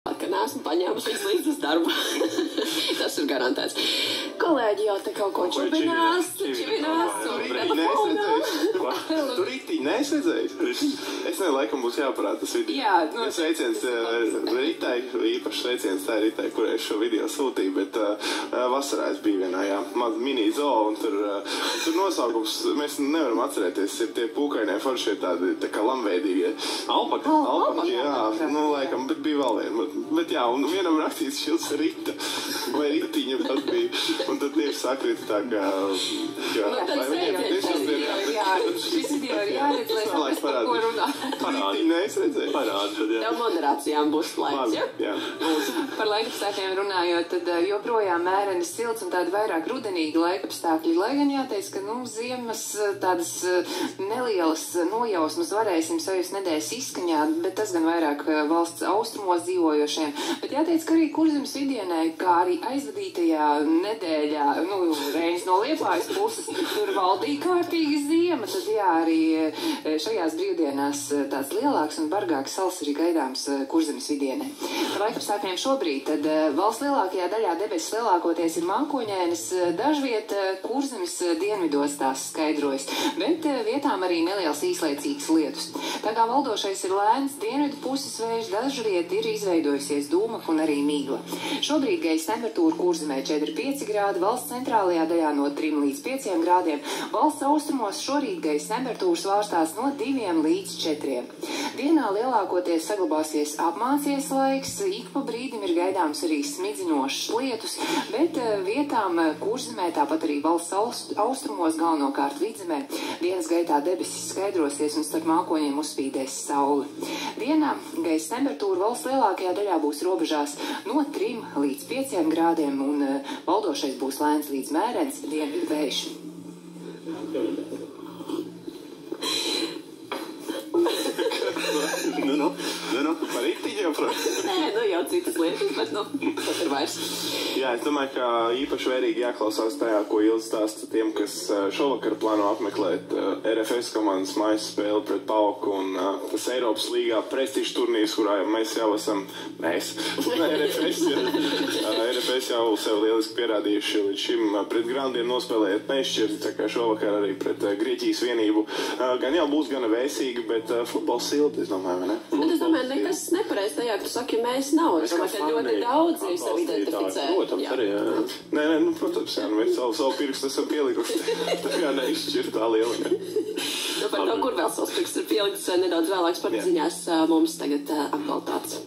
Ka neesmu paņēmusi viņas līdz uz darbu. Tas ir garantēts. Kolēģi jau te kaut ko čubinās un telefonā. Tu rīktiņi neesi redzējis? Es laikam būs jāparāda tas video. Jā, sveiciens Ritai, īpaši sveiciens tā Ritai, kurai šo video sūtīju, bet vasarā es biju vienā mini zoo, un tur nosaukums, mēs nevaram atcerēties, ir tie pūkainie foršie tādi, tā kā lamveidīgie. Alpaki, jā, laikam, bet bija vēl viena. Bet jā, un vienam rakstīts šils Rita, vai Ritiņa pat bija, un tad tieši sakrita tā kā... Šis video ir jāredz, lai saprast, par ko runā. Ritiņa neesi redzēju. Parādi, jā. Tev moderācijām būs laiks, jā? Jā. Par laikapstākļiem runājot, tad joprojām mēreni silts un tādi vairāk rudenīgi laikapstākļi. Lai gan jāteic, ka, ziemas tādas nelielas nojausmas varēsim sajust nedēļas izskaņā, bet tas gan vairāk valsts austrumos dzīvojošiem. Bet jāteic, ka arī Kurzemes vidienē, kā arī aizvadītajā nedēļā, Reinis no Liepājas puses, tur valdīja kārtīga ziema, tad jā, arī šajās brīvdienās tāds lielāks un bargāks sals arī gaidāms Kurzemes vidienē. Par laikapstākļiem šobrīd, tad valsts lielākajā daļā debesis lielākoties ir mākoņainas, dažviet Kurzemes dienvidos tās skaidrojas, bet vietām arī neliels īslaicīgs lietus. Tā kā valdošais ir lēns dienvidu puses vējš, dažviet ir izveidojusies dūmaka un arī migla. Šobrīd gaisa temperatūra Kurzemē 4,5 grādi, valsts centrālajā daļā no 3 līdz 5 grādiem, valsts austrumos šorīt gaisa temperatūras vārstās no 2 līdz 4. Dienā lielākoties saglabāsies apmācies laiks, ik pa brīdim ir gaidāms arī smidzinošs lietus, bet vietām Kurzemē, tāpat arī valsts austrumos, galvenokārt Vidzemē, dienas gaitā debesis skaidrosies un starp mākoņiem uzspīdēs saule. Dienā gaisa temperatūra valsts lielākajā daļā būs robežās no 3 līdz 5 grādiem un valdošais būs lēns līdz mērens dienvidu vējš. Par Ritiņu jau protams. Nē, jau citas lietas, bet tas ir vairs. Jā, es domāju, ka īpaši vērīgi jāklausās tajā, ko Ilze stāsta tiem, kas šovakar plāno apmeklēt RFS komandas mājas spēli pret PAOK un tas Eiropas līgā prestižu turnīrs, kurā mēs jau esam, RFS jau sev lieliski pierādījuši līdz šim pret Grandiem nospēlējot nešķirti, tā kā šovakar arī pret Grieķijas vienību. Gan jau būs gana vēsīgi, bet futbols silti, es domāju, vai ne? Bet es domāju, nekas nepareiz tajā, ka tu saki, mēs nav. Es domāju, ka ļoti daudz ir sevi identificē. Protams, arī, jā. Nē, protams, jā, mēs savu pirkstu esam pielikuši. Tā kā neizšķirtā liela. Par to, kur vēl savs pirksts ir pielikts nedaudz vēlāks par ziņās, mums tagad aktualitātes.